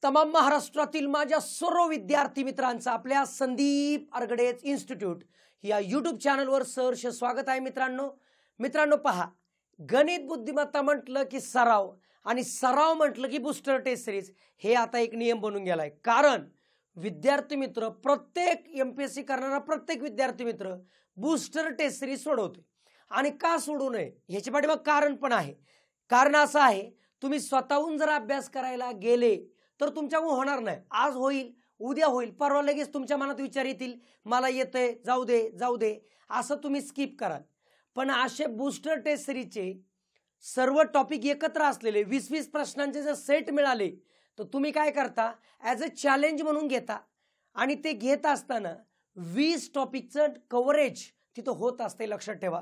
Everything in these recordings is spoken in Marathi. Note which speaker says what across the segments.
Speaker 1: तमाम महाराष्ट्रातील माझ्या सर्व विद्यार्थी मित्रांचं आपल्या संदीप अरगडेज इन्स्टिट्यूट या यूट्यूब चॅनलवर सहर्ष स्वागत आहे। मित्रांनो पहा, गणित बुद्धिमत्ता म्हटलं की सराव आणि सराव म्हटलं की बूस्टर टेस्ट सिरीज हे आता एक नियम बनून गेलाय। कारण विद्यार्थी मित्र प्रत्येक एमपीएससी करणारा प्रत्येक विद्यार्थी मित्र बूस्टर टेस्ट सिरीज सोडवतोय आणि का सोडू नये ह्याच्या पाठीमागे कारण पण आहे। कारण असं आहे, तुम्ही स्वतःहून जर अभ्यास करायला गेले तर तुमच्याकडून होणार नाही। आज होईल, उद्या होईल, परवा लगेच तुमच्या मनात विचार येतील मला येतंय, जाऊ दे असं तुम्ही स्किप कराल। पण असे बूस्टर टेस्ट सिरीजचे सर्व टॉपिक एकत्र असलेले 20-20 प्रश्नांचे जर सेट मिळाले तर तुम्ही काय करता, ॲज अ चॅलेंज म्हणून घेता आणि ते घेत असताना 20 टॉपिकचं कव्हरेज तिथं होत असते। लक्षात ठेवा,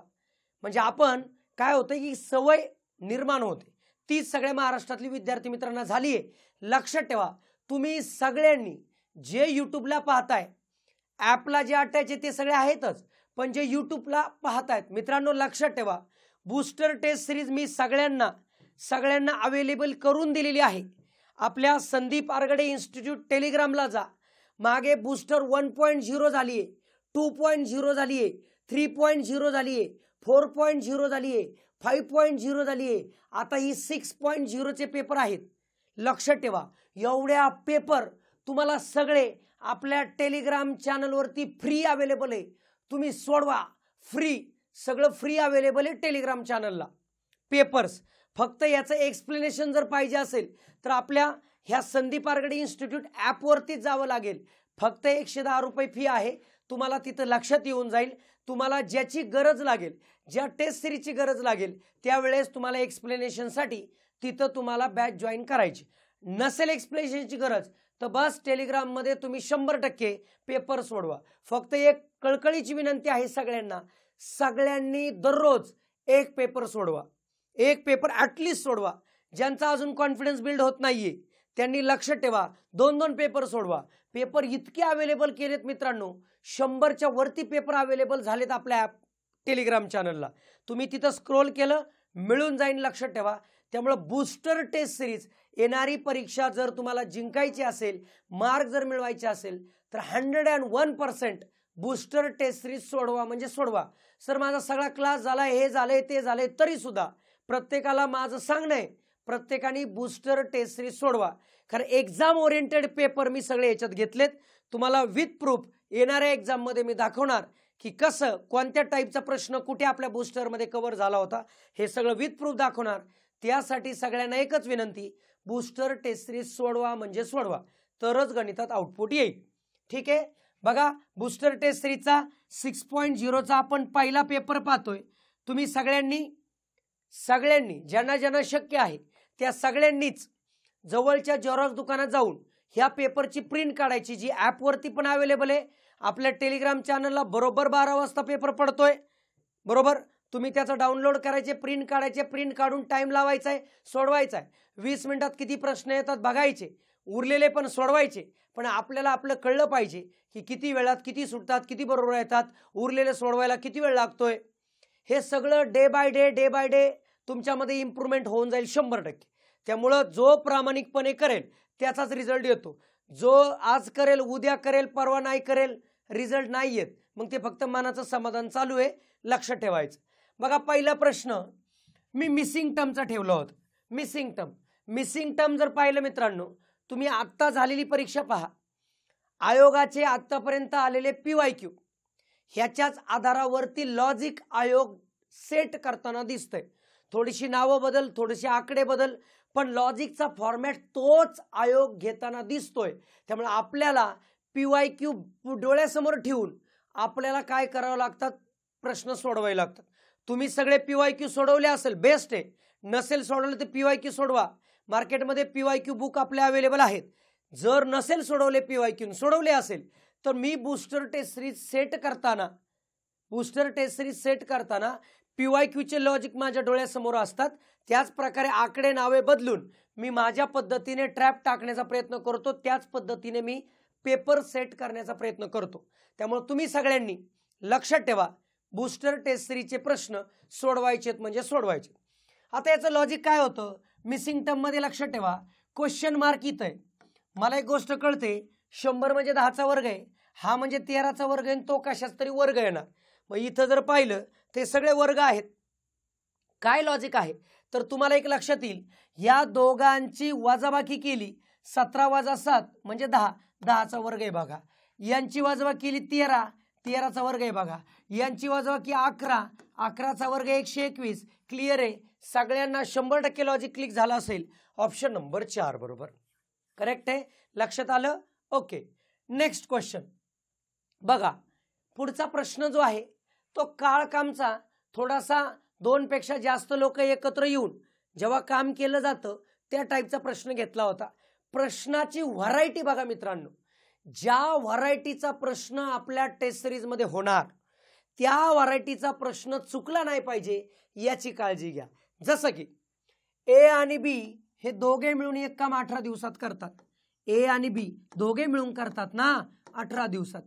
Speaker 1: म्हणजे आपण काय होतं की सवय निर्माण होते, ती सगळ्या महाराष्ट्रातली विद्यार्थी मित्रांना झाली आहे। लक्षात ठेवा, तुम्ही सगळ्यांनी जे यूट्यूबला पाहताय, ॲपला जे अटॅच आहे ते सगळे आहेतच, पण जे यूट्यूबला पाहतायत मित्रांनो लक्षात ठेवा, बूस्टर टेस्ट सिरीज मी सगळ्यांना अवेलेबल करून दिलेली आहे। आपल्या संदीप अरगडे इन्स्टिट्यूट टेलिग्रामला जा, मागे बूस्टर 1.0 झाली आहे, 2.0 झाली आहे, 3.0 झाली आहे, 4.0 झाली आहे, 5.0 झाली आहे, आता ही 6.0 चे पेपर आहेत। लक्षात ठेवा, एवढ्या पेपर तुम्हाला सगळे आपल्या टेलिग्राम चॅनलवरती फ्री अवेलेबल आहे। तुम्ही सोडवा, फ्री, सगळं फ्री अवेलेबल आहे टेलिग्राम चॅनलला पेपर्स। फक्त याचं एक्सप्लेनेशन जर पाहिजे असेल तर आपल्या ह्या संदीप अरगडे इन्स्टिट्यूट ॲपवरतीच जावं लागेल। फक्त 110 रुपये फी आहे, तुम्हाला तिथं लक्षात येऊन जाईल। तुम्हाला ज्याची गरज लागेल, ज्या टेस्ट सिरीजची गरज लागेल त्यावेळेस तुम्हाला एक्सप्लेनेशनसाठी तिथं तुम्हाला बॅच जॉईन करायची। नसेल एक्सप्लेनेशनची गरज तर बस टेलिग्राममध्ये तुम्ही 100% पेपर सोडवा। फक्त एक कळकळीची विनंती आहे सगळ्यांनी दररोज एक पेपर सोडवा, एक पेपर ॲटलिस्ट सोडवा। ज्यांचा अजून कॉन्फिडन्स बिल्ड होत नाहीये त्यांनी लक्षात ठेवा, 2-2 पेपर सोडवा। पेपर इतके अवेलेबल केलेत मित्रांनो, 100च्या वरती पेपर अवेलेबल झालेत आपल्या ॲप टेलिग्राम चॅनलला। तुम्ही तिथं स्क्रोल केलं मिळून जाईल, लक्षात ठेवा। त्यामुळे बूस्टर टेस्ट सिरीज येणारी परीक्षा जर तुम्हाला जिंकायची असेल, मार्क जर मिळवायचे असेल तर 101% बूस्टर टेस्ट सिरीज सोडवा म्हणजे सोडवा। सर माझा सगळा क्लास झाला, हे झालंय ते झालंय, तरी सुद्धा प्रत्येकाला माझं सांगणं आहे, प्रत्येकाने बूस्टर टेस्ट सिरीज सोडवा। कारण एक्झाम ओरिएंटेड पेपर मी सगळे याच्यात घेतलेत। तुम्हाला विथ प्रूफ येणाऱ्या एक्झाममध्ये मी दाखवणार की कसं, कोणत्या टाईपचा प्रश्न कुठे आपल्या बूस्टरमध्ये कव्हर झाला होता, हे सगळं विथ प्रूफ दाखवणार। त्यासाठी सगळ्यांना एकच विनंती, बूस्टर टेस्ट सिरीज सोडवा म्हणजे सोडवा, तरच गणितात आउटपुट येईल। ठीक आहे, बघा बूस्टर टेस्ट सिरीजचा 6.0चा आपण पहिला पेपर पाहतोय। तुम्ही सगळ्यांनी ज्यांना शक्य आहे त्या सगळ्यांनीच जवळच्या झेरॉक्स दुकानात जाऊन ह्या पेपरची प्रिंट काढायची, जी ॲपवरती पण अवेलेबल आहे। आपल्या टेलिग्राम चॅनलला बरोबर 12 वाजता पेपर पडतोय, बरोबर। तुम्ही त्याचं डाउनलोड करायचे, प्रिंट काढायचे, प्रिंट काढून टाइम लावायचा आहे, सोडवायचा आहे। 20 मिनिटात किती प्रश्न येतात बघायचे, उरलेले पण सोडवायचे। पण आपल्याला आपलं कळलं पाहिजे की किती वेळात किती सुटतात, किती बरोबर येतात, उरलेले सोडवायला किती वेळ लागतोय। हे सगळं डे बाय डे तुमच्यामध्ये इम्प्रूव्हमेंट होऊन जाईल 100%। त्यामुळं जो प्रामाणिकपणे करेल त्याचाच रिझल्ट येतो। जो आज करेल, उद्या करेल, परवा नाही करेल, रिझल्ट नाही येत, मग ते फक्त मनाचं समाधान चालू आहे, लक्षात ठेवायचं। बघा पहिला प्रश्न मी मिसिंग टर्मचा ठेवला होता। मिसिंग टर्म जर पाहिलं मित्रांनो, तुम्ही आत्ता झालेली परीक्षा पहा, आयोगाचे आत्तापर्यंत आलेले PYQ ह्याच्याच आधारावरती लॉजिक आयोग सेट करताना दिसतंय। थोडीशी नावं बदल, थोडेसे आकडे बदल, पण लॉजिकचा फॉर्मॅट तोच आयोग घेताना दिसतोय। त्यामुळे आपल्याला PYQ डोळ्यासमोर ठेवून आपल्याला काय करावं लागतात, प्रश्न सोडवावे लागतात। तुम्ही सगळे PYQ सोडवले असेल बेस्ट आहे, नसेल सोडवले तर PYQ सोडवा। मार्केटमध्ये PYQ बुक आपले अवेलेबल आहेत। जर नसेल सोडवले PYQ, सोडवले असेल तर मी बूस्टर टेस्ट सिरीज सेट करताना PYQचे लॉजिक माझ्या डोळ्यासमोर असतात। त्याच प्रकारे आकडे नावे बदलून मी माझ्या पद्धतीने ट्रॅप टाकण्याचा प्रयत्न करतो, त्याच पद्धतीने मी पेपर सेट करण्याचा प्रयत्न करतो। त्यामुळे तुम्ही सगळ्यांनी लक्षात ठेवा, बूस्टर टेस्ट सिरीजचे प्रश्न सोडवायचेत म्हणजे सोडवायचे। आता याचं लॉजिक काय होतं, मिसिंग टर्म मध्ये लक्षात ठेवा, क्वेश्चन मार्क इथं आहे, मला एक गोष्ट कळते, 100 म्हणजे 10चा वर्ग आहे, हा म्हणजे 13चा वर्ग आहे, तो कशाच तरी वर्ग येणार. मग इथं जर पाहिलं ते सगळे वर्ग आहेत. काय लॉजिक आहे तर तुम्हाला एक लक्षात येईल, या दोघांची वजाबाकी केली 17 वजा 7 म्हणजे 10, 10चा वर्ग आहे बघा. यांची वजाबाकी केली 13, 13चा वर्ग आहे बघा. यांची वजाबाकी 11, 11चा वर्ग 121. क्लिअर आहे. सगळ्यांना 100% लॉजिक क्लिक झाला असेल. ऑप्शन नंबर 4 बरोबर करेक्ट आहे. लक्षात आलं. ओके, नेक्स्ट क्वेश्चन बघा. पुढचा प्रश्न जो आहे तो काळकामचा. थोडासा 2 पेक्षा जास्त लोक एकत्र येऊन जेव्हा काम केलं जातं त्या टाईपचा प्रश्न घेतला होता. प्रश्नाची व्हरायटी बघा मित्रांनो, ज्या व्हरायटीचा प्रश्न आपल्या टेस्ट सिरीज मध्ये होणार त्या व्हरायटीचा प्रश्न चुकला नाही पाहिजे याची काळजी घ्या. जसं की ए आणि बी हे दोघे मिळून एक काम 18 दिवसात करतात. ए आणि बी दोघे मिळून करतात ना 18 दिवसात.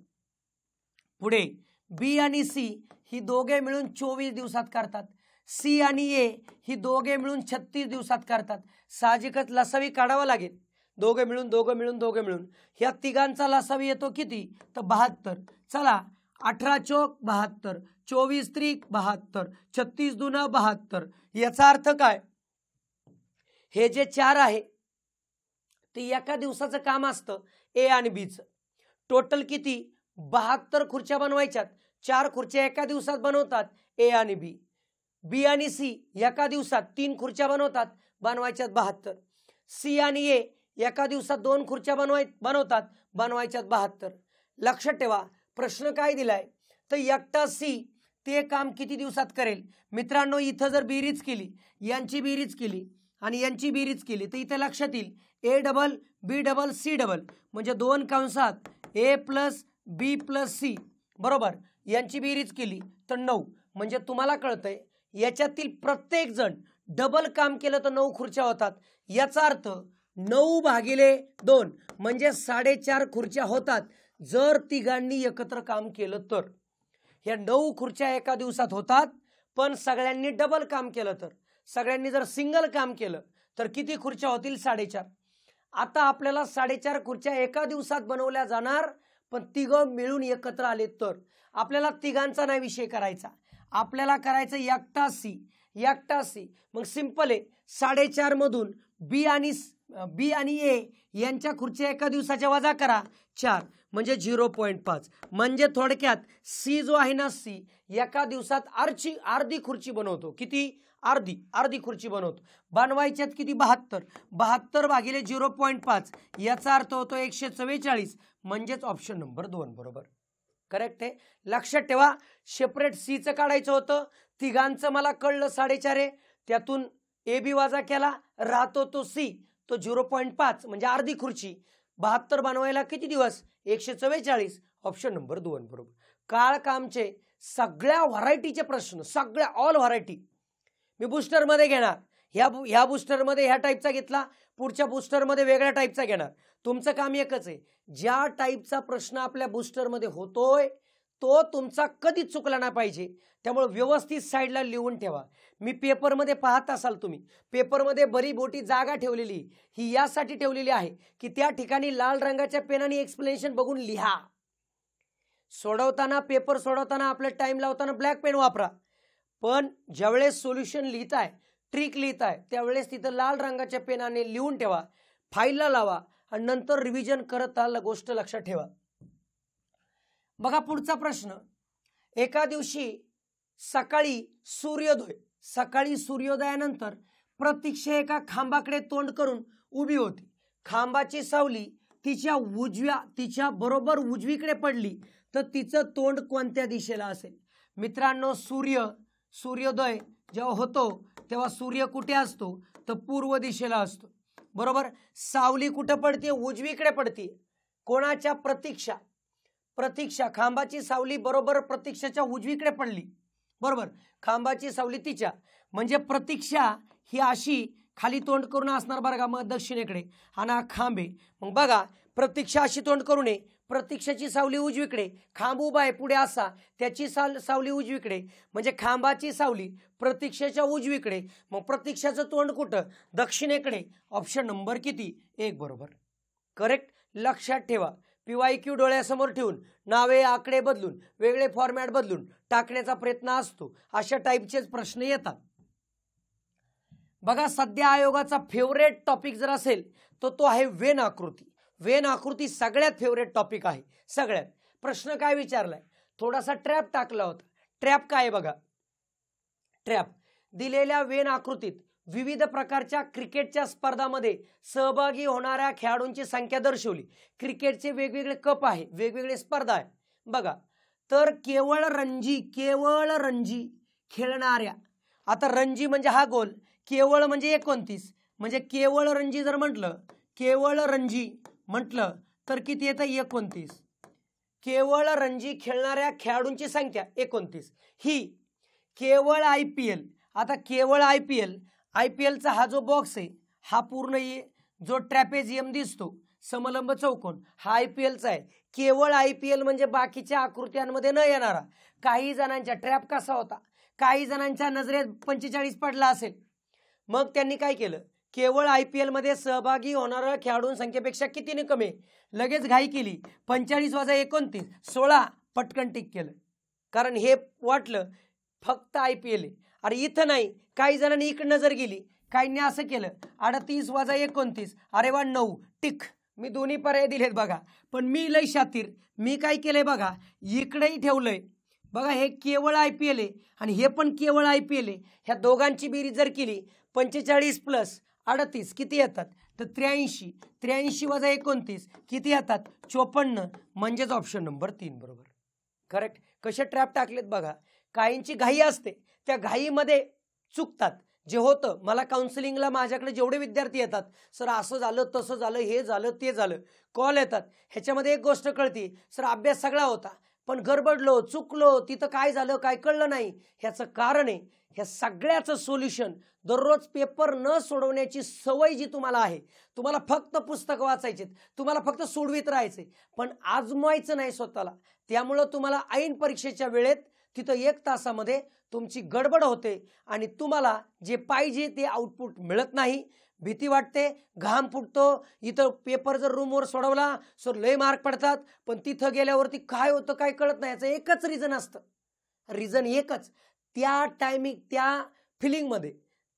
Speaker 1: पुढे बी आणि सी ही दोघे मिळून 24 दिवसात करतात. सी आणि ए ही दोघे मिळून 36 दिवसात करतात. साहजिकच लसावी काढावा लागेल. दोघे मिळून ह्या तिघांचा लसावी येतो किती तर 72. चला 18 चौक 72, 24 त्रिक 72, 36 दुना 72. याचा अर्थ काय, हे जे 4 आहे ते एका दिवसाचं काम असतं ए आणि बीचं. टोटल किती 72 खुर्च्या बनवायच्यात. 4 खुर्च्या एका दिवसात बनवतात ए आणि बी. बी आणि सी एका दिवसात 3 खुर्च्या बनवायच्यात 72. सी आणि ए एका दिवसात 2 खुर्च्या बनवायच्यात 72. लक्षात ठेवा प्रश्न काय दिलाय तर एकटा सी ते काम किती दिवसात करेल. मित्रांनो इथं जर बेरीज केली, यांची बेरीज केली आणि यांची बेरीज केली तर इथे लक्षात येईल A double B double C double म्हणजे 2 कंसात A plus B plus C बरोबर. यांची बेरीज केली तर 9 म्हणजे तुम्हाला कळतंय याच्यातील प्रत्येक जण डबल काम केलं तर 9 खुर्च्या होतात. याचा अर्थ 9/2 म्हणजे 4.5 खुर्च्या होतात जर तिघांनी एकत्र काम केलं तर. या 9 खुर्च्या एका दिवसात होतात. पण सगळ्यांनी डबल काम केलं तर, सगळ्यांनी जर सिंगल काम केलं तर किती खुर्च्या होतील 4.5. आता आपल्याला 4.5 खुर्च्या एका दिवसात बनवल्या जाणार, पण तिघं मिळून एकत्र आले तर. आपल्याला तिघांचा नाही विषय करायचा, आपल्याला करायचं एकटा सी. मग सिंपल आहे 4.5 मधून बी आणि ए यांच्या खुर्च्या एका दिवसाच्या वजा करा 4 म्हणजे 0.5. म्हणजे थोडक्यात सी जो आहे ना सी एका दिवसात अर्धी खुर्ची बनवतो. किती अर्धी खुर्ची बनवतो. बनवायच्यात किती 72 भागिले 0.5 याचा अर्थ होतो 144 म्हणजेच ऑप्शन नंबर 2 बरोबर करेक्ट आहे. लक्षात ठेवा सेपरेट सीचं काढायचं होतं. तिघांचं मला कळलं 4.5 आहे, त्यातून ए बी वजा केला राहतो तो सी तो 0.5 म्हणजे अर्धी खुर्ची. 72 बनवायला किती दिवस 144. ऑप्शन नंबर 2 बरोबर. काळकामचे सगळ्या व्हरायटीचे प्रश्न, सगळ्या ऑल व्हरायटी मी बुस्टरमध्ये घेणार. ह्या बुस्टरमध्ये ह्या टाईपचा घेतला, पुढच्या बुस्टरमध्ये वेगळ्या टाईपचा घेणार. तुमचं काम एकच आहे, ज्या टाईपचा प्रश्न आपल्या बुस्टरमध्ये होतोय तो तुमचा कधीच चुकला नाही पाहिजे. त्यामुळे व्यवस्थित साईडला लिहून ठेवा. मी पेपरमध्ये पाहत असाल तुम्ही, पेपरमध्ये बरी बोटी जागा ठेवलेली ही यासाठी ठेवलेली आहे की त्या ठिकाणी लाल रंगाच्या पेनाने एक्सप्लेनेशन बघून लिहा. पेपर सोडवताना आपला टाइम लावताना ब्लॅक पेन वापरा, पण ज्यावेळेस सोल्युशन लिहिताय, ट्रिक लिहिताय त्यावेळेस तिथं लाल रंगाच्या पेनाने लिहून ठेवा, फाईलला लावा आणि नंतर रिव्हिजन करत गोष्ट लक्षात ठेवा. बघा पुढचा प्रश्न. एका दिवशी सकाळी सूर्योदयानंतर प्रतीक्षा एका खांबाकडे तोंड करून उभी होती. खांबाची सावली तिच्या बरोबर उजवीकडे पडली तर तिचं तोंड कोणत्या दिशेला असेल. मित्रांनो सूर्योदय जेव्हा होतो तेव्हा सूर्य कुठे असतो तर पूर्व दिशेला असतो बरोबर. सावली कुठे पडते उजवीकडे पडते. कोणाच्या प्रतीक्षा खांबाची सावली बरोबर प्रतीक्षाच्या उजवीकडे पडली बरोबर. खांबाची सावली तिच्या म्हणजे प्रतीक्षा ही अशी खाली तोंड करून असणार बरं का, मग दक्षिणेकडे आणि हा खांबे. मग बघा प्रतीक्षा अशी तोंड करू नये, प्रतीक्षाची सावली उजवीकडे, खांब उभा आहे पुढे असा, त्याची सावली उजवीकडे म्हणजे खांबाची सावली प्रतीक्षेच्या उजवीकडे. मग प्रतीक्षाचं तोंड कुठं दक्षिणेकडे. ऑप्शन नंबर किती 1 बरोबर करेक्ट. लक्षात ठेवा, PYQ डोळ्यासमोर ठेवून नावे आकडे बदलून वेगळे फॉर्मॅट बदलून टाकण्याचा प्रयत्न असतो. अशा टाईपचेच प्रश्न येतात. बघा, सध्या आयोगाचा फेवरेट टॉपिक जर असेल तर तो आहे वेन आकृती. वेन आकृती सगळ्यात फेवरेट टॉपिक आहे. सगळ्यात. प्रश्न काय विचारलाय, थोडासा ट्रॅप टाकला होता. ट्रॅप काय बघा, ट्रॅप दिलेल्या वेन आकृतीत विविध प्रकारच्या क्रिकेटच्या स्पर्धांमध्ये सहभागी होणाऱ्या खेळाडूंची संख्या दर्शवली. क्रिकेटचे वेगवेगळे कप आहे, वेगवेगळे स्पर्धा आहे. बघा, तर केवळ रणजी खेळणाऱ्या, आता रणजी म्हणजे हा गोल, केवळ म्हणजे 29, म्हणजे केवळ रणजी जर म्हटलं, केवळ रणजी म्हटलं तर किती येतं 29. केवळ रणजी खेळणाऱ्या खेळाडूंची संख्या 29. ही केवळ IPL, आता केवळ IPLचा हा जो बॉक्स आहे हा पूर्ण जो ट्रॅपेझियम दिसतो समलंब चौकोन हा IPLचा आहे. केवळ IPL म्हणजे बाकीच्या आकृत्यांमध्ये न येणारा. काही जणांच्या ट्रॅप कसा होता, काही जणांच्या नजरेत 45 पडला असेल, मग त्यांनी काय केलं, केवळ IPL मध्ये सहभागी होणाऱ्या खेळाडूंसंख्येपेक्षा कितीने कमी, लगेच घाई केली, 45 वजा 29 16 पटकन टिक केलं. कारण हे वाटलं फक्त IPL आहे. अरे इथं नाही, काही जणांनी इकडे नजर गेली, काहींनी असं केलं 38 वजा 29, अरे वा 9 टिक. मी दोन्ही पर्याय दिलेत बघा, पण मी लय शातीर, मी काय केलंय बघा, इकडेही ठेवलंय बघा, हे केवळ IPL आहे आणि हे पण केवळ IPL आहे. ह्या दोघांची बेरीज जर केली 45 प्लस 38 किती येतात, तर 83. 83 वजा 29 किती येतात, 54. म्हणजेच ऑप्शन नंबर 3 बरोबर. करेक्ट. कसे ट्रॅप टाकलेत बघा. काहींची घाई असते, त्या घाईमध्ये चुकतात. जे होतं, मला काउन्सिलिंगला माझ्याकडे जेवढे विद्यार्थी येतात, सर असं झालं तसं झालं हे झालं ते झालं, कॉल येतात, ह्याच्यामध्ये एक गोष्ट कळते, सर अभ्यास सगळा होता पण गडबडलो चुकलो, तिथं काय झालं काय कळलं नाही. ह्याचं कारण आहे, ह्या सगळ्याचं सोल्युशन दररोज पेपर न सोडवण्याची सवय जी तुम्हाला आहे, तुम्हाला फक्त पुस्तक वाचायचे, तुम्हाला फक्त सोडवीत राहायचे, पण आजमायचं नाही स्वतःला. त्यामुळं तुम्हाला ऐन परीक्षेच्या वेळेत तिथं 1 तासामध्ये तुमची गडबड होते आणि तुम्हाला जे पाहिजे ते आउटपुट मिळत नाही. भीती वाटते, घाम फुटतो. इथं पेपर जर रूमवर सोडवला सर लय मार्क पडतात, पण तिथं गेल्यावरती काय होतं काय कळत नाही. याचं एकच रिझन असतं, रिझन एकच, त्या टायमिंग, त्या फिलिंगमध्ये,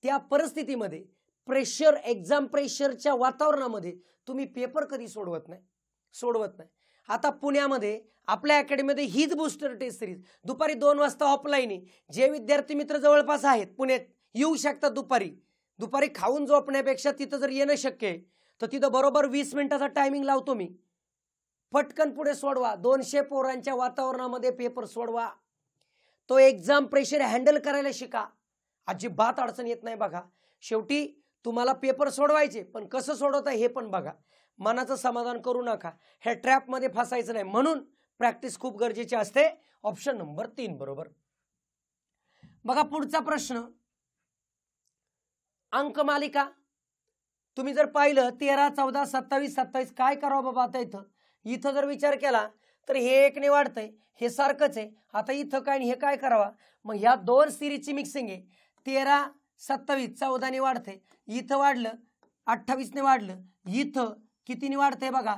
Speaker 1: त्या परिस्थितीमध्ये, प्रेशर, एक्झाम प्रेशरच्या वातावरणामध्ये तुम्ही पेपर कधी सोडवत नाही. आता पुण्यामध्ये आपल्या अकॅडमीमध्ये हीच बूस्टर टेस्ट सिरीज दुपारी 2 वाजता ऑफलाईन आहे. जे विद्यार्थी मित्र जवळपास आहेत पुण्यात येऊ शकतात. दुपारी खाऊन झोपण्यापेक्षा तिथं जर येणं शक्य आहे तर तिथं बरोबर 20 मिनिटाचा टायमिंग लावतो मी. पटकन पुढे सोडवा, 200 पोरांच्या वातावरणामध्ये पेपर सोडवा. तो एक्झाम प्रेशर हँडल करायला शिका, अजिबात अडचण येत नाही. बघा, शेवटी तुम्हाला पेपर सोडवायचे, पण कसं सोडवता हे पण बघा. मनाचं समाधान करू नका, ह्या ट्रॅपमध्ये फसायचं नाही, म्हणून प्रॅक्टिस खूप गरजेची असते. ऑप्शन नंबर 3 बरोबर. बघा पुढचा प्रश्न, अंकमालिका तुम्ही जर पाहिलं 13, 14, 27, 27 काय करावं बाबा. आता इथं जर विचार केला तर हे 1 ने वाढतंय, हे सारखंच आहे. आता इथं काय हे काय करावा, मग ह्या 2 सिरीजची मिक्सिंग आहे. 13, 27 14 ने वाढतंय, इथं वाढलं 28 ने वाढलं, इथं कितीने वाढतंय बघा,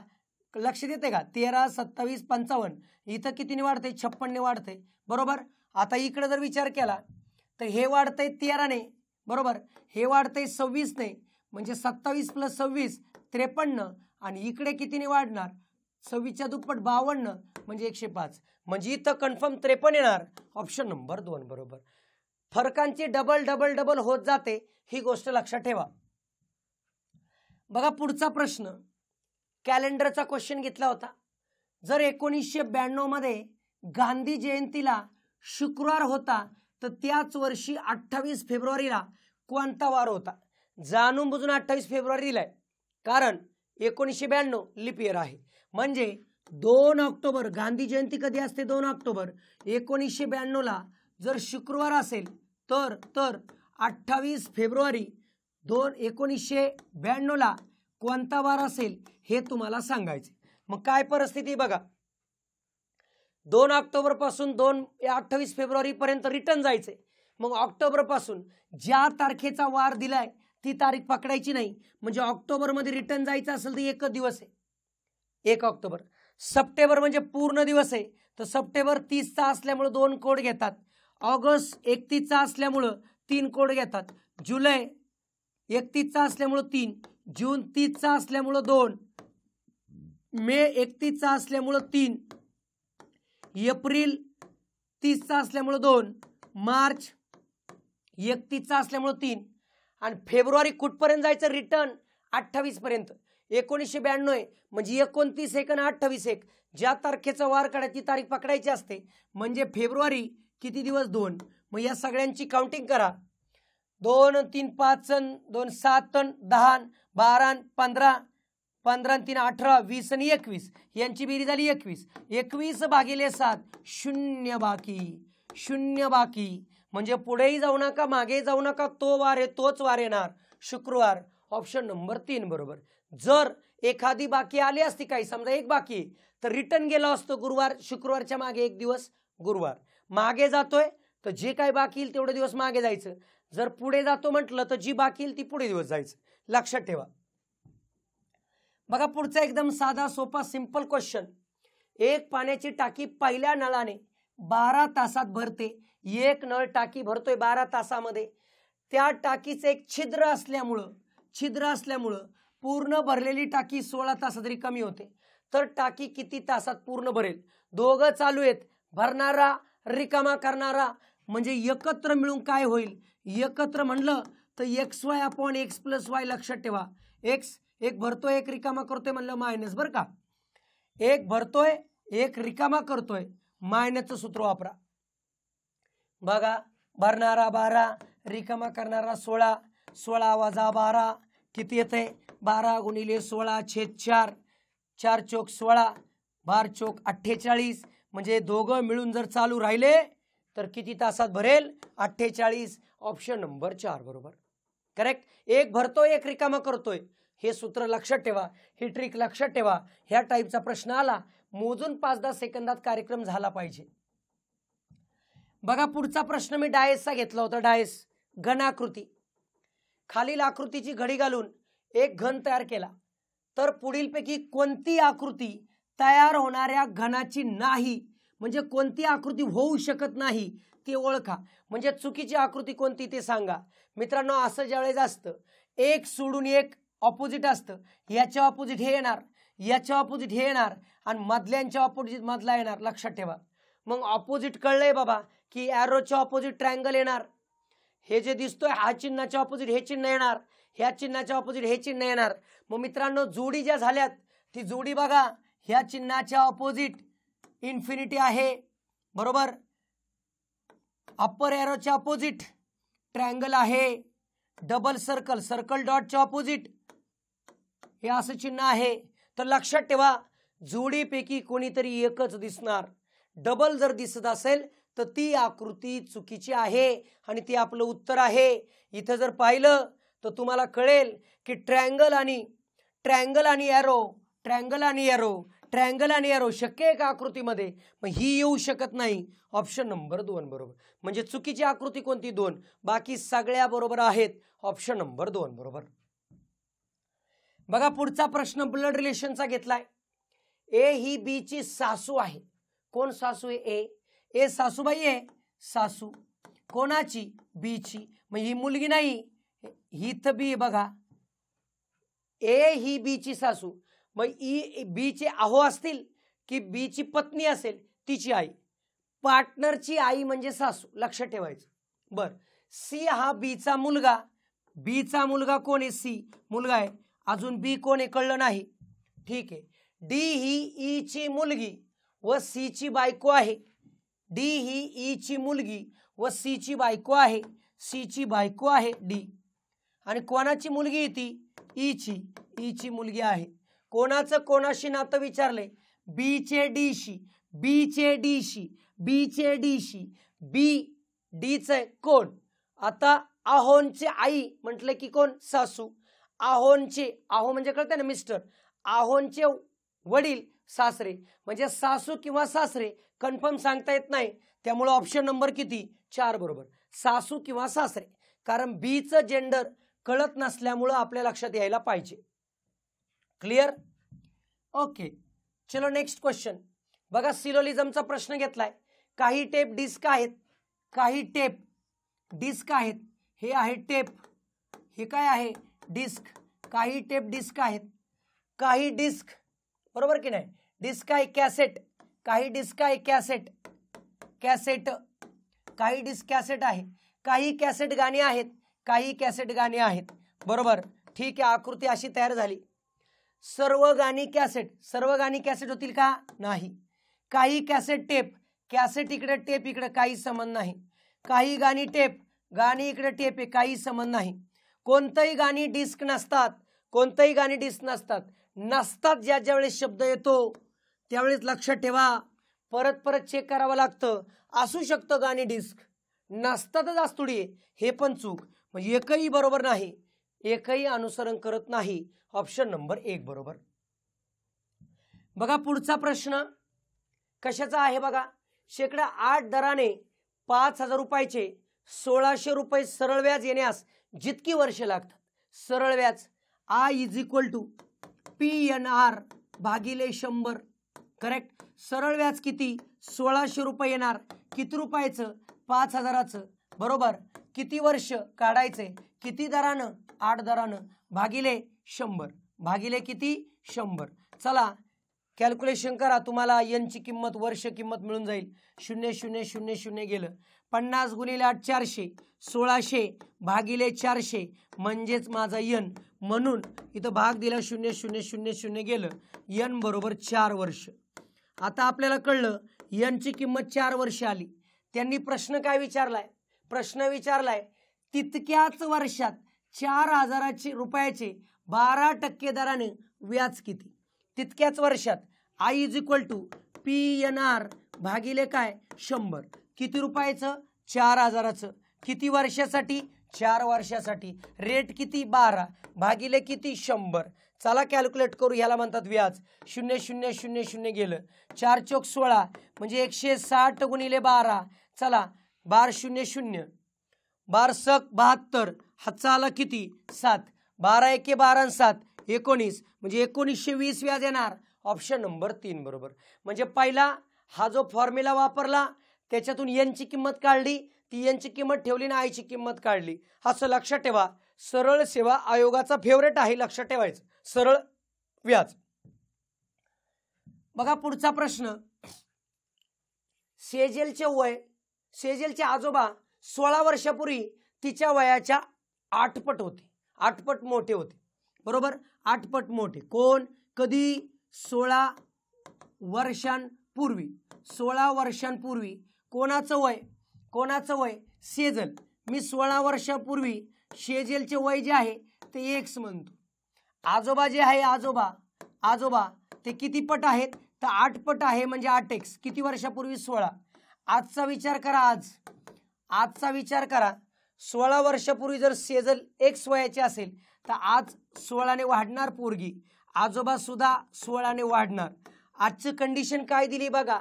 Speaker 1: लक्ष देते का, 13, 27, 55, इथं कितीने वाढतंय 56 ने वाढतंय बरोबर. आता इकडे जर विचार केला तर हे वाढतंय 13 ने बरोबर, हे वाढतंय 26 ने, म्हणजे 27 + 26 53, आणि इकडे कितीने वाढणार 26 च्या दुप्पट 52 म्हणजे 105, म्हणजे इथं कन्फर्म 53 येणार. ऑप्शन नंबर 2 बरोबर. फरकांची डबल होत जाते, ही गोष्ट लक्षात ठेवा. बघा पुढचा प्रश्न, कॅलेंडरचा क्वेश्चन घेतला होता. जर 1992 मध्ये गांधी जयंतीला शुक्रवार होता तर त्याच वर्षी 28 फेब्रुवारीला कोणता वार होता. जाणून बुजून 28 फेब्रुवारी दिलाय, कारण 1992 लीप इयर आहे. म्हणजे 2 ऑक्टोबर, गांधी जयंती कधी असते 2 ऑक्टोबर, 1992 ला जर शुक्रवार असेल तर 28 फेब्रुवारी 1992 ला कोणता वार असेल हे तुम्हाला सांगायचे. मग काय परिस्थिती बघा, 2 ऑक्टोबर पासून 28 फेब्रुवारी पर्यंत रिटर्न जायचे. मग ऑक्टोबर पासून ज्या तारखेचा वार दिलाय ती तारीख पकडायची नाही, म्हणजे ऑक्टोबर मध्ये रिटर्न जायचं असेल तर 1 दिवस आहे. 1 ऑक्टोबर. सप्टेंबर म्हणजे पूर्ण दिवस आहे, तर सप्टेंबर 30चा असल्यामुळे 2 कोड घेतात. ऑगस्ट 31चा असल्यामुळे 3 कोड घेतात. जुलै 31चा असल्यामुळे 3, जून 30चा असल्यामुळे 2, मे 31चा असल्यामुळे 3, एप्रिल 30चा असल्यामुळे 2, मार्च 31चा असल्यामुळे 3 आणि फेब्रुवारी कुठपर्यंत जायचं रिटर्न 28 पर्यंत. 1992 आहे म्हणजे 29 1 आणि 28 1 ज्या तारखेचा वार काढायची तारीख पकडायची असते. म्हणजे फेब्रुवारी किती दिवस 2. मग या सगळ्यांची काउंटिंग करा. 2 3 5 2 7 10 12 15 15 3 18 20 आणि 21 यांची बेरीज झाली 21. 21 भागिले 7 शून्य बाकी. शून्य बाकी म्हणजे पुढेही जाऊ नका मागे जाऊ नका, तो वार आहे तोच वार येणार शुक्रवार. ऑप्शन नंबर 3 बरोबर. जर एखादी बाकी आली असती काही समजा एक बाकी तर रिटर्न गेलो असतो गुरुवार. शुक्रवारच्या मागे एक दिवस गुरुवार. मागे जातोय तर जे काही बाकी येईल तेवढे दिवस मागे जायचं. जर पुढे जातो म्हटलं तर जी बाकी येईल ती पुढे दिवस जायचं. लक्षात ठेवा. बघा पुढचा एकदम साधा सोपा सिंपल क्वेश्चन. एक पाण्याची टाकी पहिल्या नळाने 12 तासात भरते. एक नळ टाकी भरतोय 12 तासामध्ये. त्या टाकीचं एक छिद्र असल्यामुळं पूर्ण भरलेली टाकी 16 तासात रिकामी होते. तर टाकी किती तासात पूर्ण भरेल? दोघं चालू आहेत, भरणारा रिकामा करणारा, म्हणजे एकत्र मिळून काय होईल? एकत्र म्हणलं तर XY upon X plus Y. लक्षात ठेवा. X एक भरतोय एक रिकामा करतोय म्हणलं मायनस. बरं का, एक भरतोय एक रिकामा करतोय, मायनसचं सूत्र वापरा. बघा भरणारा 12 रिकामा करणारा 16. 16 वजा 12 किती येते? 12 गुणिले 16 छेद 4. 4 चोक 16, 12 चोक 48. म्हणजे दोघं मिळून जर चालू राहिले तर किती तासात भरेल? 48. ऑप्शन नंबर 4 बरोबर. करेक्ट. एक भरतोय एक रिकामा करतोय, हे सूत्र लक्षात ठेवा, ही ट्रिक लक्षात ठेवा. ह्या टाईपचा प्रश्न आला मोजून 5-10 सेकंदात कार्यक्रम झाला पाहिजे. बघा पुढचा प्रश्न मी डायसचा घेतला होता. डायस घनाकृती. खालील आकृतीची घडी घालून एक घन तयार केला तर पुढीलपैकी कोणती आकृती तयार होणाऱ्या घनाची नाही, म्हणजे कोणती आकृती होऊ शकत नाही ते ओळखा. म्हणजे चुकीची आकृती कोणती ते सांगा. मित्रांनो असं ज्यावेळेस असतं एक सोडून एक ऑपोजिट असतं. याच्या ऑपोजिट हे येणार, याच्या ऑपोजिट हे येणार आणि मधल्यांच्या ऑपोजिट मधला येणार. लक्षात ठेवा. मग ऑपोजिट कळलंय बाबा की ॲरोच्या ऑपोजिट ट्रायंगल येणार. हे जे दिसतोय हा चिन्हाच्या ऑपोजिट हे चिन्ह येणार, ह्या चिन्हाच्या ऑपोजिट हे चिन्ह येणार. मग मित्रांनो जोडी ज्या झाल्यात ती जोडी बघा, ह्या चिन्हाच्या ऑपोजिट इन्फिनिटी आहे बरोबर. अप्पर एरोच्या ऑपोजिट ट्रायंगल आहे. डबल सर्कल, सर्कल डॉटच्या ऑपोजिट हे असं चिन्ह आहे. तर लक्षात ठेवा जोडीपैकी कोणीतरी एकच दिसणार. डबल जर दिसत असेल तर ती आकृती चुकीची आहे आणि ती आपलं उत्तर आहे. इथं जर पाहिलं तर तुम्हाला कळेल की ट्रायंगल आणि एरो, ट्रायंगल आणि एरो, ट्रायंगल आणि एरो शक्य आहे का आकृतीमध्ये? मग ही येऊ शकत नाही. ऑप्शन नंबर 2 बरोबर. म्हणजे चुकीची आकृती कोणती? 2. बाकी सगळ्या बरोबर आहेत. ऑप्शन नंबर 2 बरोबर. बघा पुढचा प्रश्न ब्लड रिलेशनचा घेतलाय. ए ही बी ची सासू आहे. कोण सासू आहे? ए सासूबाई आहे. सासू कोणाची? बी ची. मग ही मुलगी नाही, ही तर बी. बघा ए ही बी ची सासू, मग ई बी चे आहो असतील की बी ची पत्नी असेल तिची आई. पार्टनरची आई म्हणजे सासू. लक्षात ठेवायचं. बर सी हा बी चा मुलगा. बी चा मुलगा कोण आहे? सी मुलगा आहे. अजून बी कोण आहे कळलं नाही. ठीक आहे. डी ही ई ची मुलगी व सी ची बायको आहे. डी ही ई ची मुलगी व सी ची बायको आहे. सी ची बायको आहे डी. आणि कोणाची मुलगी आहे ती? ई ची. ई ची मुलगी आहे. कोणाचं कोणाशी नातं विचारले? बी चे डी शी, बी चे डी शी, बी चे डी शी. बी डी चे कोण? आता आहोंचे आई म्हटलं की कोण? सासू. आहोंचे, आहो म्हणजे कळतं ना मिस्टर, आहोंचे वडील सासरे, म्हणजे सासू किंवा सासरे कन्फर्म सांगता येत नाही. त्यामुळे ऑप्शन नंबर किती? 4 बरोबर. सासू किंवा सासरे. कारण बी चं जेंडर कळत नसल्यामुळे आपल्या लक्षात यायला पाहिजे. क्लिअर? ओके. चलो नेक्स्ट क्वेश्चन बघा, सिलोलिझमचा प्रश्न घेतलाय. काही टेप डिस्क आहेत, काही टेप डिस्क आहेत. हे आहे टेप, हे काय आहे डिस्क. काही टेप डिस्क आहेत, काही डिस्क, बरोबर की नाही. डिस्क आहे कॅसेट, काही डिस्क आहे कॅसेट, कॅसेट, काही डिस्क कॅसेट आहे. काही कॅसेट गाणी आहेत, काही कॅसेट गाणी आहेत, बरोबर. ठीक आहे, आकृती अशी तयार झाली. सर्व गाणी कॅसेट, सर्व गाणी कॅसेट होतील का, नाही. काही कॅसेट टेप, कॅसेट इकडे टेप इकडे, काही संबंध नाही. काही गाणी टेप, गाणी इकडे टेप आहे, काही संबंध नाही. कोणतंही गाणी डिस्क नसतात, कोणतंही गाणी डिस्क नसतात. नसतात ज्या वेळेस शब्द येतो त्यावेळेस लक्षात ठेवा, परत परत चेक करावं लागतं. असू शकतं गाणी डिस्क, नसतातच असतोडी, हे पण चूक. म्हणजे एकही बरोबर नाही, एकही अनुसरण करत नाही. ऑप्शन नंबर 1 बरोबर. बघा पुढचा प्रश्न कशाचा आहे बघा. शेकडा 8 दराने 5,000 रुपयाचे 1,600 रुपये सरळ व्याज येण्यास जितकी वर्षे लागतात. सरळ व्याज I = PNR भागिले 100. करेक्ट. सरळ व्याज किती, 1,600 रुपये येणार. किती रुपयाचं, 5,000चं, बरोबर. किती वर्ष काढायचे, किती दरानं, 8 दरानं, भागिले 100, भागिले किती 100. चला कॅल्क्युलेशन करा, तुम्हाला यांची किंमत, वर्ष किंमत मिळून जाईल. 0 0 0 0 गेलं. 50 × 8 400, 1,600 भागिले 400 म्हणजेच माझा n. म्हणून इथं भाग दिला, 0 0 0 0 गेलं. n बरोबर 4 वर्ष. आता आपल्याला कळलं n ची किंमत 4 वर्ष आली. त्यांनी प्रश्न काय विचारलाय, प्रश्न विचारलाय तितक्याच वर्षात 4,000 रुपयाचे 12% दराने व्याज किती. तितक्याच वर्षात I = PNR भागिले काय 100. किती रुपयाचं, 4,000चं. किती वर्षासाठी, 4 वर्षासाठी. रेट किती, 12 भागिले किती 100. चला कॅल्क्युलेट करू, ह्याला म्हणतात व्याज. 0 0 0 0 गेलं. 4 चौक 16 म्हणजे 160 × 12. चला 12 0 0, 12 सक 72, हातचा आला किती 7, 12 एके 12 आणि 7 19 म्हणजे 1920 व्याज येणार. ऑप्शन नंबर 3 बरोबर. म्हणजे पहिला हा जो फॉर्म्युला वापरला त्याच्यातून n ची किंमत काढली, ती n ची किंमत ठेवली ना I ची किंमत काढली. असं लक्षात ठेवा. सरळ सेवा आयोगाचा फेवरेट आहे, लक्षात ठेवायचं, सरळ व्याज. बघा पुढचा प्रश्न. सेजेलचे वय, सेजेलचे आजोबा 16 वर्षापूर्वी तिच्या वयाच्या 8 पट होते, 8 पट मोठे होते, बरोबर. 8 पट मोठे. कोण, कधी, 16 वर्षांपूर्वी. 16 वर्षांपूर्वी कोणाचं वय, कोणाचं वय, सेजल. मी 16 वर्षापूर्वी सेजेलचे वय जे आहे ते x म्हणतो. आजोबा जे आहे, आजोबा, आजोबा ते किती पट आहेत, तर 8 पट आहे, म्हणजे 8x. किती वर्षापूर्वी, 16. आजचा विचार करा, आजचा विचार करा. 16 वर्षापूर्वी जर सेजल x वयाचे असेल तर आज 16 ने वाढणार पोरगी, आजोबा सुद्धा 16 ने वाढणार. आजचं कंडिशन काय दिली बघा.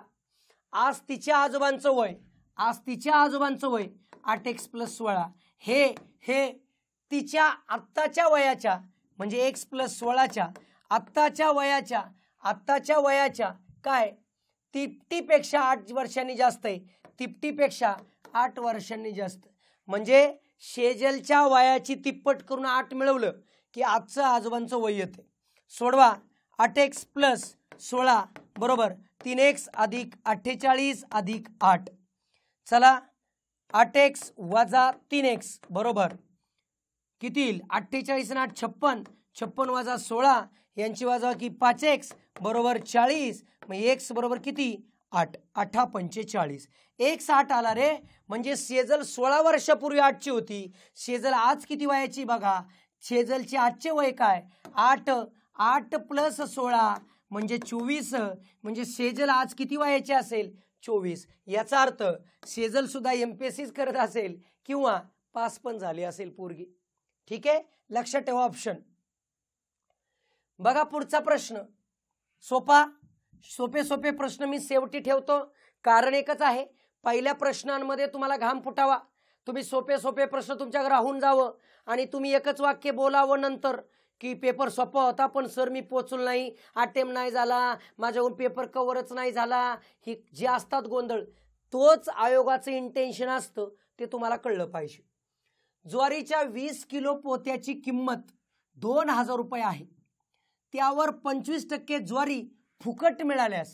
Speaker 1: आज तिच्या आजोबांचं वय, आज तिच्या आजोबांचं वय 8x + 16. हे तिच्या आत्ताच्या वयाच्या म्हणजे x + 16च्या आत्ताच्या वयाच्या काय तिप्पटीपेक्षा 8 वर्षांनी जास्त आहे, तिप्पटीपेक्षा 8 वर्षांनी जास्त. म्हणजे सेजलच्या वयाची तिप्पट करून 8 मिळवलं की आजचं आजोबांचं वय येते. सोडवा. 8x + 16 बरोबर 3x + 48 + 8. चला 8x - 3x बरोबर किती येईल, 48 आणि 8 56, 56 - 16 यांची वजा की 5x बरोबर 40. मग x बरोबर किती 8, 8 × 45. x 8 आला रे. म्हणजे सेजल 16 वर्षापूर्वी 8ची होती, सेजल आज किती वयाची बघा. सेजलचे आजचे वय काय, 8, 8 + 16 म्हणजे 24. म्हणजे सेजल आज किती वयाची असेल, 24. याचा अर्थ सेजल सुद्धा MPSC करत असेल किंवा पास पण झाली असेल पोरगी. ठीक आहे, लक्षात ठेवा ऑप्शन. बघा पुढचा प्रश्न. सोपे प्रश्न मी शेवटी ठेवतो, कारण एकच आहे, पहिल्या प्रश्नांमध्ये तुम्हाला घाम फुटावा. तुम्ही सोपे प्रश्न तुमच्याकडे राहून जावं आणि तुम्ही एकच वाक्य बोलावं, नंतर की पेपर सोपा होता पण सर मी पोचलो नाही, अटेम्प्ट नाही झाला, माझ्याकडून पेपर कव्हरच नाही झाला, ही जे असतात गोंधळ, तोच आयोगाचं इंटेन्शन असतं, ते तुम्हाला कळलं पाहिजे. ज्वारीच्या 20 किलो पोत्याची किंमत 2000 रुपये आहे. त्यावर 25% ज्वारी फुकट मिळाल्यास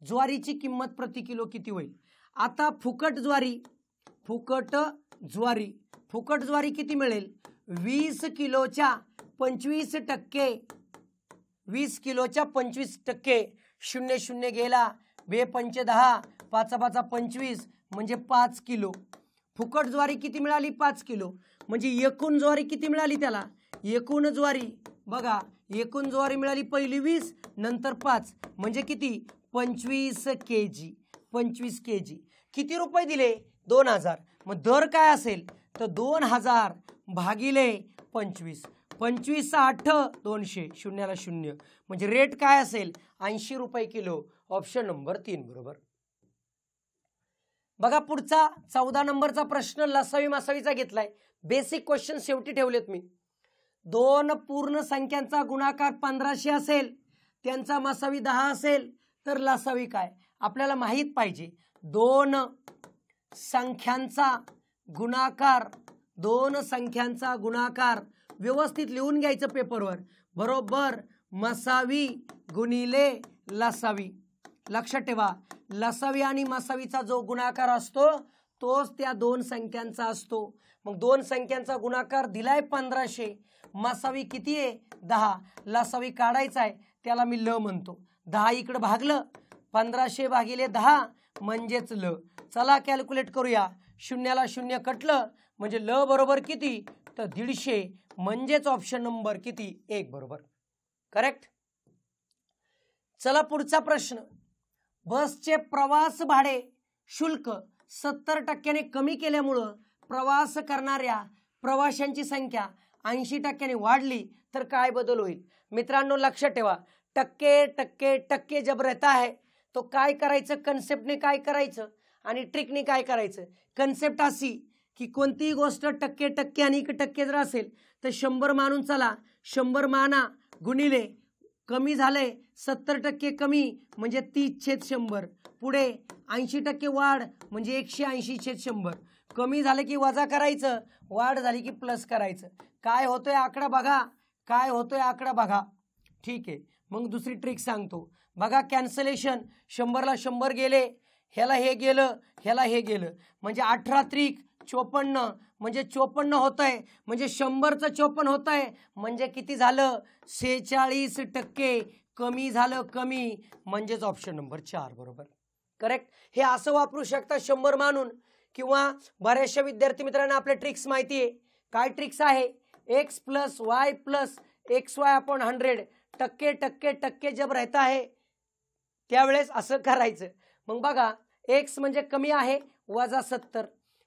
Speaker 1: ज्वारीची किंमत प्रति किलो किती होईल? आता फुकट ज्वारी किती मिळेल? 20 किलोच्या 25%, 20 किलोच्या 25%, 0 0 गेला, 2 पंचे 10, 5 5 25 म्हणजे 5 किलो. फुकट ज्वारी किती मिळाली? 5 किलो. म्हणजे एकूण ज्वारी किती मिळाली त्याला? एकूण ज्वारी बघा, एकूण ज्वारी मिळाली पहिली 20 नंतर 5 म्हणजे किती? 25 kg. 25 kg किती रुपये दिले? 2000. मग दर काय असेल तर 2000 भागिले 25. 25 8 200, शून्याला शून्य, म्हणजे रेट काय असेल? 80 रुपये किलो. ऑप्शन नंबर 3 बरोबर. बघा पुढचा 14 नंबरचा प्रश्न लसावी मासावीचा घेतलाय. बेसिक क्वेश्चन शेवटी ठेवलेत मी. 2 पूर्ण संख्यांचा गुणाकार 1500 असेल, त्यांचा मासावी 10 असेल तर लसावी काय? आपल्याला माहित पाहिजे. 2 संख्यांचा गुणाकार व्यवस्थित लिहून घ्यायचं पेपरवर, बरोबर मसावी गुणिले लसावी. लक्षात ठेवा, लसावी आणि मसावीचा जो गुणाकार असतो तोच त्या 2 संख्यांचा असतो. मग 2 संख्यांचा गुणाकार दिलाय 1500, मसावी किती आहे? 10. लसावी काढायचा आहे, त्याला मी ल म्हणतो. 10 इकडे भागलं, 1500 भागिले 10 म्हणजेच ल. चला कॅल्क्युलेट करूया. शून्याला शून्य कटलं म्हणजे ल बरोबर किती? तर 150, म्हणजेच ऑप्शन नंबर किती? 1 बरोबर. करेक्ट. चला पुढचा प्रश्न. बसचे प्रवास भाडे शुल्क 70% कमी केल्यामुळं प्रवास करणाऱ्या प्रवाशांची संख्या 80% वाढली तर काय बदल होईल? मित्रांनो लक्षात ठेवा, टक्के जब रहता है तो काय करायचं? कन्सेप्टने काय करायचं आणि ट्रिकने काय करायचं? कन्सेप्ट अशी की कोणतीही गोष्ट टक्के आणि टक्के जर असेल तर 100 मानून चला, 100 माना गुणिले कमी झाले 70% कमी म्हणजे 30/100, पुढे 80% वाढ म्हणजे 180/100, कमी झाले की वजा करायचं, वाढ झाली की प्लस करायचं. काय होतोय आकडा बघा. ठीक आहे, मग दुसरी ट्रिक सांगतो बघा. कॅन्सलेशन, 100ला 100 गेले, ह्याला हे गेलं म्हणजे 18 त्रिक 54, म्हणजे 54 होत आहे, म्हणजे 100चं 54 होत आहे, म्हणजे किती झालं? 46% कमी झालं, कमी, म्हणजेच ऑप्शन नंबर 4 बरोबर. करेक्ट. हे असं वापरू शकता 100 मानून, किंवा बऱ्याचशा विद्यार्थी मित्रांना आपल्या ट्रिक्स माहिती आहे. काय ट्रिक्स आहे? x + y + xy/100, टक्के जब रहता है त्यावेळेस असं करायचं. मग बघा, x म्हणजे कमी आहे वजा 70,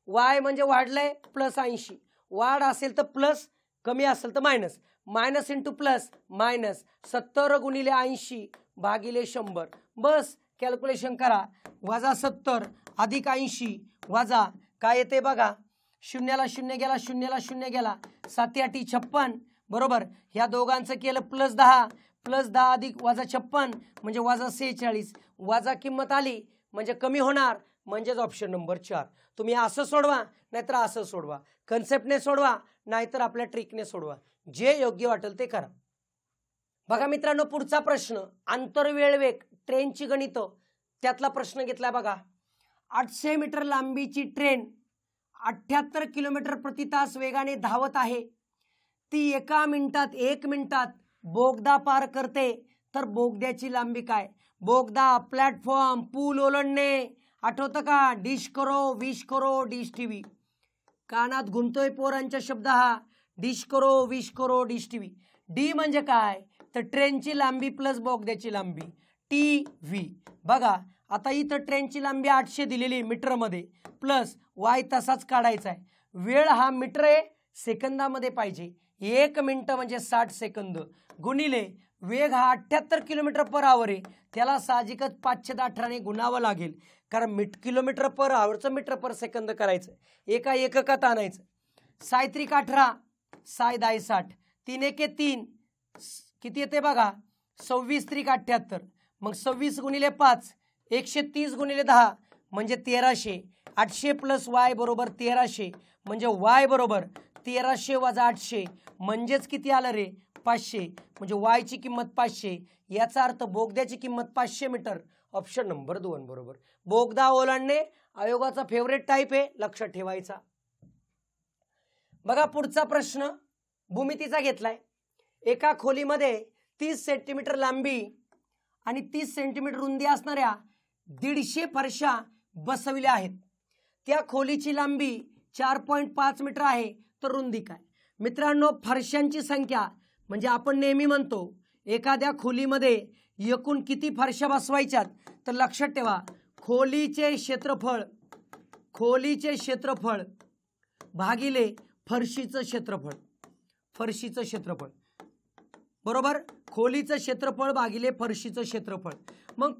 Speaker 1: y म्हणजे वाढलंय +80, वाढ असेल तर प्लस, कमी असेल तर minus, minus into plus minus, 70 गुणिले 80 भागिले 100. बस कॅल्क्युलेशन करा. वजा 70 अधिक 80 वजा काय येते बघा. शून्याला शून्य गेला, 7 8 56 बरोबर. ह्या दोघांचं केलं +10 अधिक वजा 56 म्हणजे वजा 46. वजा किंमत आली म्हणजे कमी होणार, म्हणजेच ऑप्शन नंबर 4. तुम्ही असं सोडवा नाहीतर असं सोडवा, कन्सेप्टने सोडवा नाहीतर आपल्या ट्रिकने सोडवा, जे योग्य वाटेल ते करा. बघा मित्रांनो पुढचा प्रश्न. आंतरवेळ वेग ट्रेनची गणित, त्यातला प्रश्न घेतला बघा. 800 मीटर लांबीची ट्रेन 78 किलोमीटर प्रति तास वेगाने धावत आहे. ती 1 मिनिटात बोगदा पार करते, तर बोगद्याची लांबी काय? बोगदा, प्लॅटफॉर्म, पूल ओलांडणे, आठवतं का? डिश करो, विश करो, डिश टीव्ही. कानात घुमतोय पोरांच्या शब्द हा. डिश करो, विश करो, डिश टीव्ही. डी म्हणजे काय? तर ट्रेनची लांबी प्लस बोगद्याची लांबी, टी-व्ही. बघा आता इथं ट्रेनची लांबी 800 दिलेली मीटरमध्ये, प्लस वाय तसाच काढायचा आहे. वेळ हा मीटर आहे, सेकंदामध्ये पाहिजे. 1 मिनिट म्हणजे 60 सेकंद गुणिले वेग हा 78 km/h आहे, त्याला साहजिकच 518ने गुणावं लागेल, कारण km/h मीटर/सेकंद करायचं, एका एककात आणायचं. 6 × 3 = 18, 6 × 10 = 60, 3 × 1 = 3, किती येते बघा 26 त्रिक 78, मग 26 गुणिले 5 130 गुणिले 10 म्हणजे 1300, 800 प्लस वाय बरोबर 1300, म्हणजे वाय बरोबर 1300 वजा 800 म्हणजेच किती आलं रे 500, म्हणजे वायची किंमत 500, याचा अर्थ बोगद्याची किंमत 500 मीटर. ऑप्शन नंबर 2 बरोबर. बोगदा ओलांडणे आयोगाचा फेवरेट टाईप आहे, लक्षात ठेवायचा. बघा पुढचा प्रश्न भूमितीचा घेतलाय. एका खोलीमध्ये 30 सेंटीमीटर लांबी आणि 30 सेंटीमीटर रुंदी असणाऱ्या 150 फरशा बसविल्या आहेत. त्या खोलीची लांबी 4.5 मीटर आहे, तर रुंदी काय? मित्रांनो, फरशांची संख्या म्हणजे आपण नेहमी म्हणतो एखाद्या खोलीमध्ये एकूण किती फरशा बसवायच्यात, तर लक्षात ठेवा खोलीचे क्षेत्रफळ भागिले फरशीचं क्षेत्रफळ बरोबर. खोलीचं क्षेत्रफळ भागिले फरशीचं क्षेत्रफळ. मग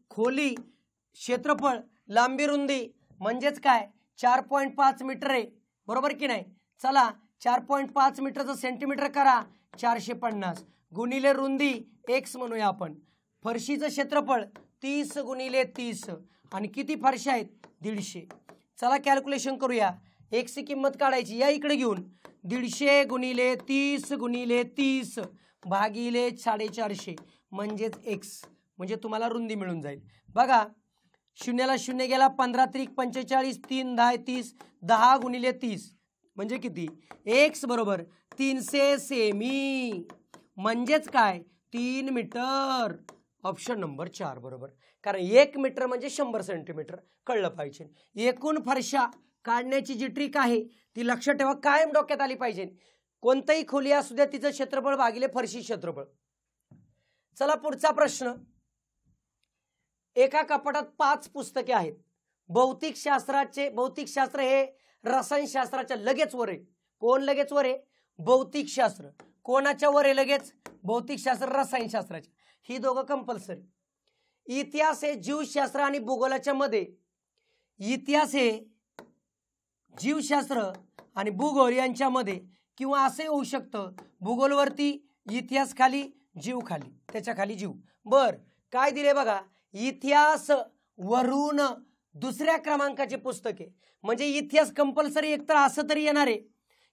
Speaker 1: खोली क्षेत्रफळ लांबी रुंदी म्हणजेच काय 4.5 मीटर आहे, बरोबर की नाही. चला 4.5 मीटरचं सेंटीमीटर करा 450 गुणिले रुंदी x म्हणूया आपण. फरशीचं क्षेत्रफळ 30 गुणिले 30 आणि किती फरशा आहेत 150. चला कॅल्क्युलेशन करूया. x ची किंमत काढायची, या इकडे घेऊन 150 गुणिले 30 गुणिले 30 भागिले 450 म्हणजेच x, म्हणजे तुम्हाला रुंदी मिळून जाईल. बघा शून्याला शून्य गेला 15 त्रिक 45 3 10 30 10 गुणिले 30 म्हणजे किती x बरोबर 300 सेमी म्हणजेच काय 3 मीटर. ऑप्शन नंबर 4 बरोबर, कारण 1 मीटर म्हणजे 100 सेंटीमीटर, कळलं पाहिजे. एकूण फरशा काढण्याची जी ट्रिक आहे ती लक्षात ठेवा, कायम डोक्यात आली पाहिजे. कोणतीही खोली असू द्या तिचं क्षेत्रफळ भागिले फरशी क्षेत्रफळ. चला पुढचा प्रश्न. एका कपाटात 5 पुस्तके आहेत. भौतिकशास्त्र हे रसायनशास्त्राच्या लगेच वर आहे. कोण लगेच वर आहे? भौतिकशास्त्र. कोणाच्या वर आहे लगेच? भौतिकशास्त्र रसायनशास्त्राच्या. ही दोघं कंपल्सरी. इतिहास हे जीवशास्त्र आणि भूगोलाच्या मध्ये. इतिहास हे जीवशास्त्र आणि भूगोल यांच्यामध्ये, किंवा असे होऊ शकतं भूगोलवरती इतिहास खाली जीव खाली, त्याच्या खाली जीव. बर काय दिले बघा, इतिहास वरून दुसऱ्या क्रमांकाचे पुस्तके. म्हणजे इतिहास कंपल्सरी एकतर असं तरी येणार आहे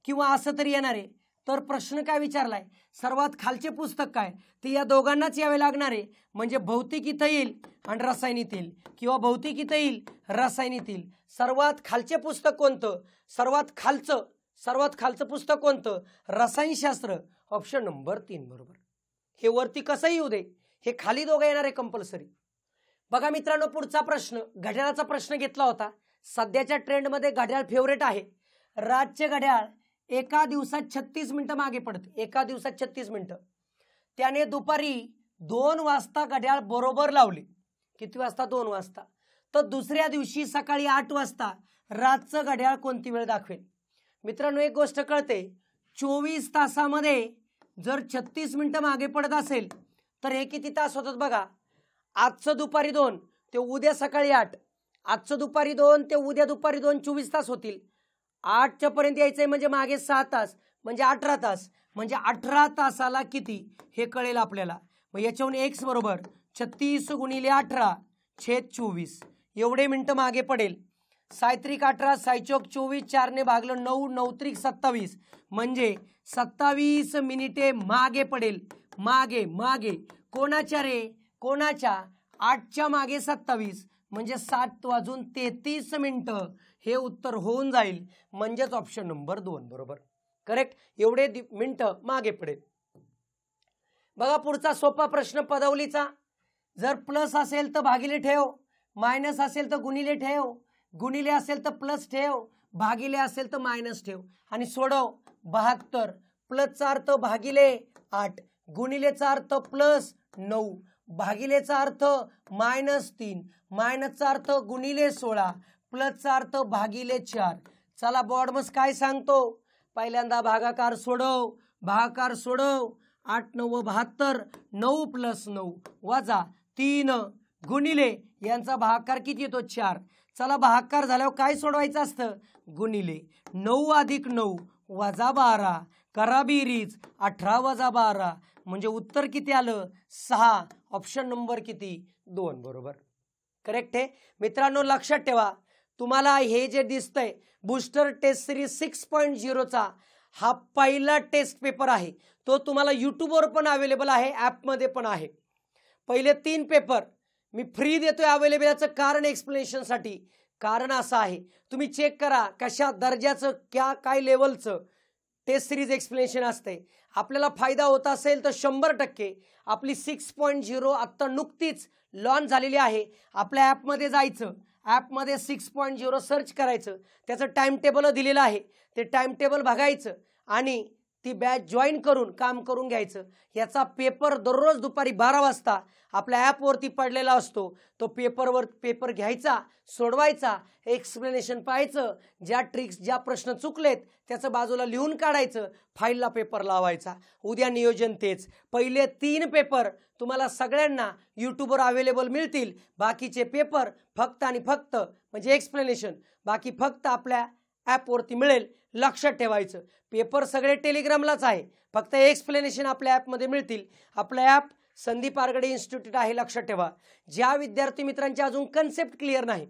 Speaker 1: किंवा असं तरी येणार आहे. तर प्रश्न काय विचारलाय, सर्वात खालचे पुस्तक काय, ते या दोघांनाच यावे लागणार आहे. म्हणजे भौतिक इथं येईल आणि रसायन इथं येईल, किंवा भौतिक इथं येईल रसायन इथं येईल. सर्वात खालचे पुस्तक कोणतं? सर्वात खालचं पुस्तक कोणतं? रसायनशास्त्र. ऑप्शन नंबर 3 बरोबर. हे वरती कसं येऊ दे, हे खाली दोघं येणार आहे कंपल्सरी. बघा मित्रांनो पुढचा प्रश्न घड्याळाचा प्रश्न घेतला होता. सध्याच्या ट्रेंडमध्ये घड्याळ फेवरेट आहे. रातचे घड्याळ एका दिवसात 36 मिनिटं मागे पडते. एका दिवसात 36 मिनिटं. त्याने दुपारी 2 वाजता घड्याळ बरोबर लावले. किती वाजता? 2 वाजता. तर दुसऱ्या दिवशी सकाळी 8 वाजता रातचं घड्याळ कोणती वेळ दाखवेल? मित्रांनो एक गोष्ट कळते, 24 तासामध्ये जर 36 मिनिटं मागे पडत असेल तर हे किती तास होतात बघा. आजचं दुपारी 2 ते उद्या सकाळी 8, आजचं दुपारी 2 ते उद्या दुपारी 2, 24 तास होतील. 8च्या पर्यंत यायचंय म्हणजे मागे 6 तास म्हणजे 18 तास. म्हणजे 18 तासाला किती हे कळेल आपल्याला. मग याच्याहून x बरोबर 36 गुणिले 18 छेद 24 एवढे मिनिटं मागे पडेल. 6 त्रिक 18 6 चौक 24 4 ने भागलं 9 9 त्रिक 27 म्हणजे 27 मिनिटे मागे पडेल. मागे कोणाच्या रे? कोणाच्या? 8च्या मागे 27 म्हणजे 7 वाजून 33 मिनिटं हे उत्तर होऊन जाईल. म्हणजेच ऑप्शन नंबर 2 बरोबर करेक्ट. एवढे मिनिटं मागे पडेल. बघा पुढचा सोपा प्रश्न पदवलीचा. जर प्लस असेल तर भागिले ठेव, मायनस असेल तर गुणिले ठेव, गुणिले असेल तर प्लस ठेव, भागिले असेल तर मायनस ठेव आणि सोडव. 72 प्लसचा अर्थ भागिले 8, गुणिलेचा अर्थ प्लस 9, भागिलेचा अर्थ -3, मायनसचा अर्थ गुणिले 16, प्लसचा अर्थ भागिले 4. चला बॉडमस काय सांगतो? पहिल्यांदा भागाकार सोडव. 8 9 72, 9 + 9 वजा 3 गुणिले यांचा भागाकार किती येतो? 4. चला भागाकार झाल्यावर काय सोडवायचं असतं? गुणिले 9 + 9 वजा 12. करा बेरीज 18 वजा 12 म्हणजे उत्तर किती आलं 6. ऑप्शन नंबर किती 2 बरोबर करेक्ट आहे. मित्रांनो लक्षात ठेवा तुम्हाला हे जे दिसतंय बूस्टर टेस्ट सिरीज 6.0 चा हा पहिला टेस्ट पेपर आहे. तो तुम्हाला यूट्यूबवर पण अवेलेबल आहे, ॲपमध्ये पण आहे. पहिले 3 पेपर मी फ्री देतोय अवेलेबल. याचं कारण एक्सप्लेनेशनसाठी कारण असं आहे तुम्ही चेक करा कशा दर्जाचं काय लेवलचं टेस्ट सिरीज एक्सप्लेनेशन असते. आपल्याला फायदा होत असेल तर 100% आपली 6.0 आत्ता नुकतीच लॉन्च झालेली आहे. आपल्या ॲपमध्ये जायचं, ॲपमध्ये 6.0 सर्च करायचं, त्याचं टाइम टेबल दिलेलं आहे, ते टाइम टेबल बघायचं आणि ती बॅच जॉईन करून काम करून घ्यायचं. याचा पेपर दररोज दुपारी 12 वाजता आपल्या ॲपवरती पडलेला असतो. तो पेपर घ्यायचा, सोडवायचा, एक्सप्लेनेशन पाहायचं, ज्या ट्रिक्स ज्या प्रश्न चुकलेत त्याचं बाजूला लिहून काढायचं, फाईलला पेपर लावायचा. उद्या नियोजन तेच. पहिले 3 पेपर तुम्हाला सगळ्यांना यूट्यूबवर अवेलेबल मिळतील. बाकीचे पेपर फक्त आणि फक्त म्हणजे एक्सप्लेनेशन बाकी फक्त आपल्या ॲपवरती मिळेल. लक्षात ठेवायचं पेपर सगळे टेलिग्रामलाच आहे, फक्त एक्सप्लेनेशन आपल्या ॲपमध्ये मिळतील. आपलं ॲप संदीप आरगडे इन्स्टिट्यूट आहे. लक्षात ठेवा ज्या विद्यार्थी मित्रांचे अजून कन्सेप्ट क्लिअर नाही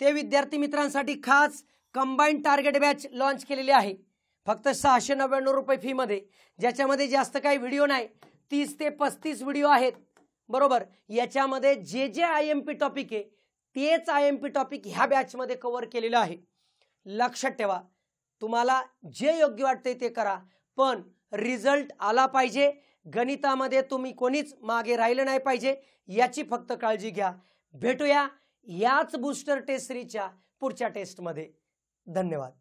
Speaker 1: ते विद्यार्थी मित्रांसाठी खास कंबाईंड टार्गेट बॅच लॉन्च केलेली आहे. फक्त 699 रुपये फीमध्ये, ज्याच्यामध्ये जास्त काही व्हिडिओ नाही, 30 ते 35 व्हिडिओ आहेत बरोबर. याच्यामध्ये जे जे IMP टॉपिक आहे तेच IMP टॉपिक ह्या बॅचमध्ये कव्हर केलेलं आहे. लक्षात ठेवा तुम्हाला जे योग्य वाटते ते करा, पण रिझल्ट आला पाहिजे. गणितामध्ये तुम्ही कोणीच मागे राहिलं नाही पाहिजे याची फक्त काळजी घ्या. भेटूया याच बूस्टर टेस्ट सीरीजच्या पुढच्या टेस्टमध्ये. धन्यवाद.